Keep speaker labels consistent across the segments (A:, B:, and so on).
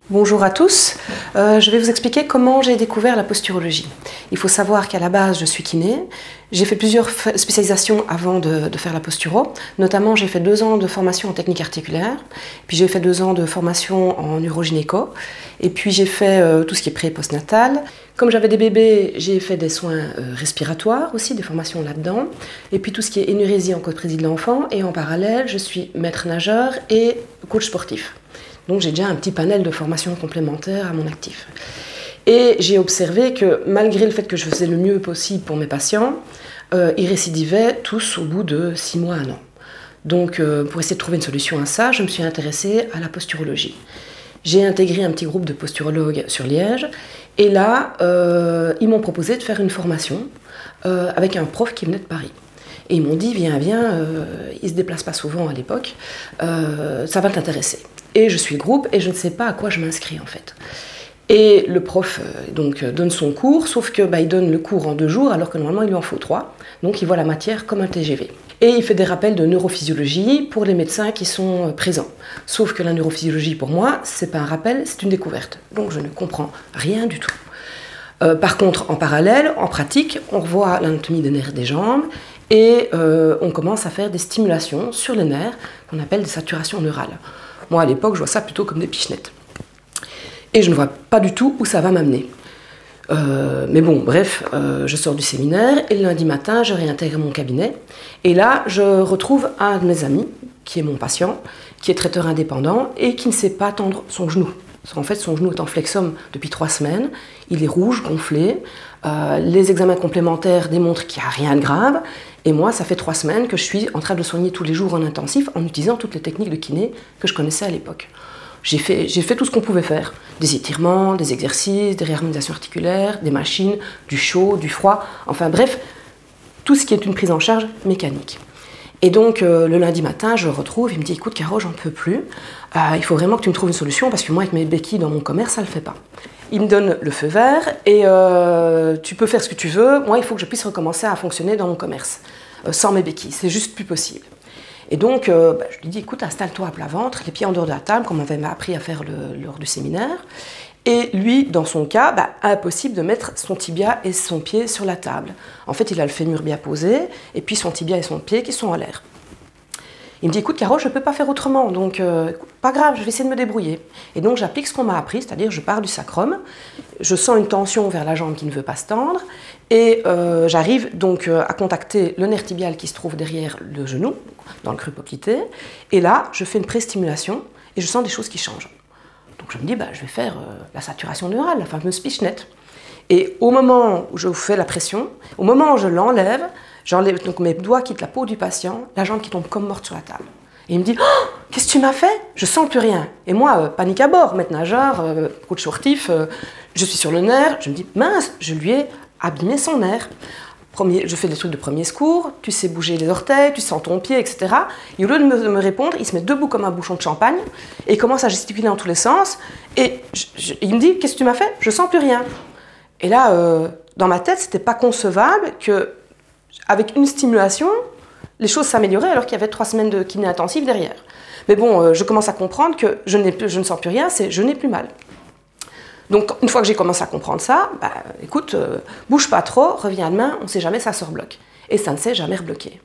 A: Bonjour à tous, je vais vous expliquer comment j'ai découvert la posturologie. Il faut savoir qu'à la base je suis kiné, j'ai fait plusieurs spécialisations avant de faire la posturo, notamment j'ai fait 2 ans de formation en technique articulaire, puis j'ai fait 2 ans de formation en urogynéco, et puis j'ai fait tout ce qui est pré et postnatal. Comme j'avais des bébés, j'ai fait des soins respiratoires aussi, des formations là-dedans, et puis tout ce qui est énurésie en cotrésie de l'enfant, et en parallèle je suis maître nageur et coach sportif. Donc j'ai déjà un petit panel de formations complémentaires à mon actif. Et j'ai observé que malgré le fait que je faisais le mieux possible pour mes patients, ils récidivaient tous au bout de 6 mois, 1 an. Donc pour essayer de trouver une solution à ça, je me suis intéressée à la posturologie. J'ai intégré un petit groupe de posturologues sur Liège, et là, ils m'ont proposé de faire une formation avec un prof qui venait de Paris. Et ils m'ont dit, viens, il ne se déplace pas souvent à l'époque, ça va t'intéresser. Et je suis le groupe et je ne sais pas à quoi je m'inscris en fait. Et le prof donc donne son cours, sauf que il donne le cours en 2 jours alors que normalement il lui en faut 3. Donc il voit la matière comme un TGV. Et il fait des rappels de neurophysiologie pour les médecins qui sont présents. Sauf que la neurophysiologie pour moi, c'est pas un rappel, c'est une découverte. Donc je ne comprends rien du tout. Par contre, en parallèle, en pratique, on revoit l'anatomie des nerfs des jambes et on commence à faire des stimulations sur les nerfs qu'on appelle des saturations neurales. Moi, à l'époque, je vois ça plutôt comme des pichenettes. Et je ne vois pas du tout où ça va m'amener. Mais bon, bref, je sors du séminaire et le lundi matin, je réintègre mon cabinet. Et là, je retrouve un de mes amis, qui est mon patient, qui est traiteur indépendant et qui ne sait pas tendre son genou. Parce qu'en fait, son genou est en flexum depuis 3 semaines. Il est rouge, gonflé. Les examens complémentaires démontrent qu'il n'y a rien de grave. Et moi, ça fait 3 semaines que je suis en train de le soigner tous les jours en intensif en utilisant toutes les techniques de kiné que je connaissais à l'époque. J'ai fait tout ce qu'on pouvait faire. Des étirements, des exercices, des réharmonisations articulaires, des machines, du chaud, du froid. Enfin bref, tout ce qui est une prise en charge mécanique. Et donc, le lundi matin, je le retrouve, il me dit « Écoute, Caro, j'en peux plus. Il faut vraiment que tu me trouves une solution parce que moi, avec mes béquilles dans mon commerce, ça ne le fait pas. » Il me donne le feu vert et tu peux faire ce que tu veux. Moi, il faut que je puisse recommencer à fonctionner dans mon commerce sans mes béquilles. C'est juste plus possible. Et donc, je lui dis « Écoute, installe-toi à plat ventre, les pieds en dehors de la table, comme on m'avait appris à faire lors du séminaire. » Et lui, dans son cas, impossible de mettre son tibia et son pied sur la table. En fait, il a le fémur bien posé, et puis son tibia et son pied qui sont en l'air. Il me dit, écoute Caro, je ne peux pas faire autrement, donc pas grave, je vais essayer de me débrouiller. Et donc j'applique ce qu'on m'a appris, c'est-à-dire je pars du sacrum, je sens une tension vers la jambe qui ne veut pas se tendre, et j'arrive donc à contacter le nerf tibial qui se trouve derrière le genou, dans le creux poplité, et là, je fais une pré-stimulation, et je sens des choses qui changent. Donc je me dis, je vais faire la saturation neurale, la fameuse pichenette. Et au moment où je fais la pression, au moment où je l'enlève, j'enlève donc mes doigts quittent la peau du patient, la jambe qui tombe comme morte sur la table. Et il me dit, oh, qu'est-ce que tu m'as fait? Je sens plus rien. Et moi, panique à bord, maître nageur, coach sportif, je suis sur le nerf, je me dis, mince, je lui ai abîmé son nerf. Je fais des trucs de premier secours, tu sais bouger les orteils, tu sens ton pied, etc. Et au lieu de me répondre, il se met debout comme un bouchon de champagne et il commence à gesticuler dans tous les sens. Et il me dit, qu'est-ce que tu m'as fait? Je sens plus rien. Et là, dans ma tête, c'était pas concevable qu'avec une stimulation, les choses s'amélioraient alors qu'il y avait 3 semaines de kiné intensif derrière. Mais bon, je commence à comprendre que je ne sens plus rien, c'est je n'ai plus mal. Donc, une fois que j'ai commencé à comprendre ça, écoute, bouge pas trop, reviens demain, on ne sait jamais, ça se rebloque. Et ça ne s'est jamais rebloqué.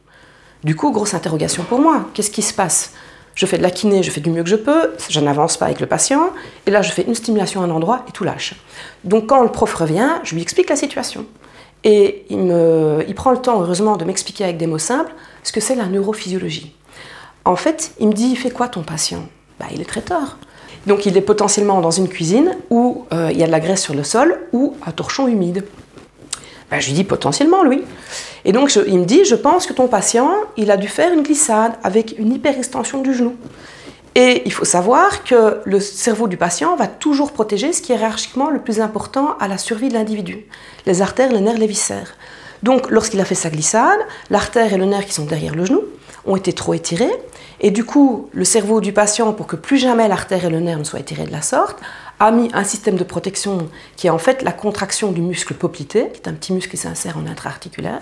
A: Du coup, grosse interrogation pour moi. Qu'est-ce qui se passe? Je fais de la kiné, je fais du mieux que je peux, je n'avance pas avec le patient, et là, je fais une stimulation à un endroit et tout lâche. Donc, quand le prof revient, je lui explique la situation. Et il prend le temps, heureusement, de m'expliquer avec des mots simples ce que c'est la neurophysiologie. En fait, il me dit, il fait quoi ton patient? Il est traiteur. Donc il est potentiellement dans une cuisine où il y a de la graisse sur le sol ou un torchon humide. Je lui dis potentiellement, lui. Et donc il me dit, je pense que ton patient, il a dû faire une glissade avec une hyperextension du genou. Et il faut savoir que le cerveau du patient va toujours protéger ce qui est hiérarchiquement le plus important à la survie de l'individu. Les artères, les nerfs, les viscères. Donc lorsqu'il a fait sa glissade, l'artère et le nerf qui sont derrière le genou ont été trop étirés. Et du coup, le cerveau du patient, pour que plus jamais l'artère et le nerf ne soient étirés de la sorte, a mis un système de protection qui est en fait la contraction du muscle poplité, qui est un petit muscle qui s'insère en intra-articulaire,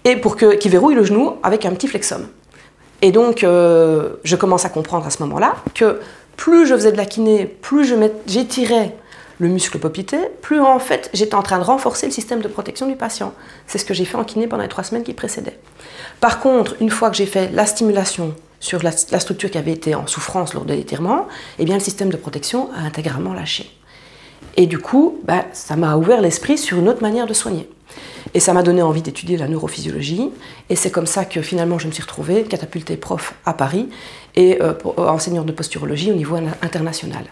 A: et qui verrouille le genou avec un petit flexum. Et donc, je commence à comprendre à ce moment-là que plus je faisais de la kiné, plus j'étirais le muscle poplité, plus en fait j'étais en train de renforcer le système de protection du patient. C'est ce que j'ai fait en kiné pendant les 3 semaines qui précédaient. Par contre, une fois que j'ai fait la stimulation sur la structure qui avait été en souffrance lors de l'étirement, eh bien le système de protection a intégralement lâché. Et du coup, ça m'a ouvert l'esprit sur une autre manière de soigner. Et ça m'a donné envie d'étudier la neurophysiologie. Et c'est comme ça que finalement je me suis retrouvée catapultée prof à Paris et enseignante de posturologie au niveau international.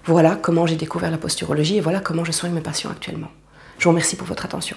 A: Voilà comment j'ai découvert la posturologie et voilà comment je soigne mes patients actuellement. Je vous remercie pour votre attention.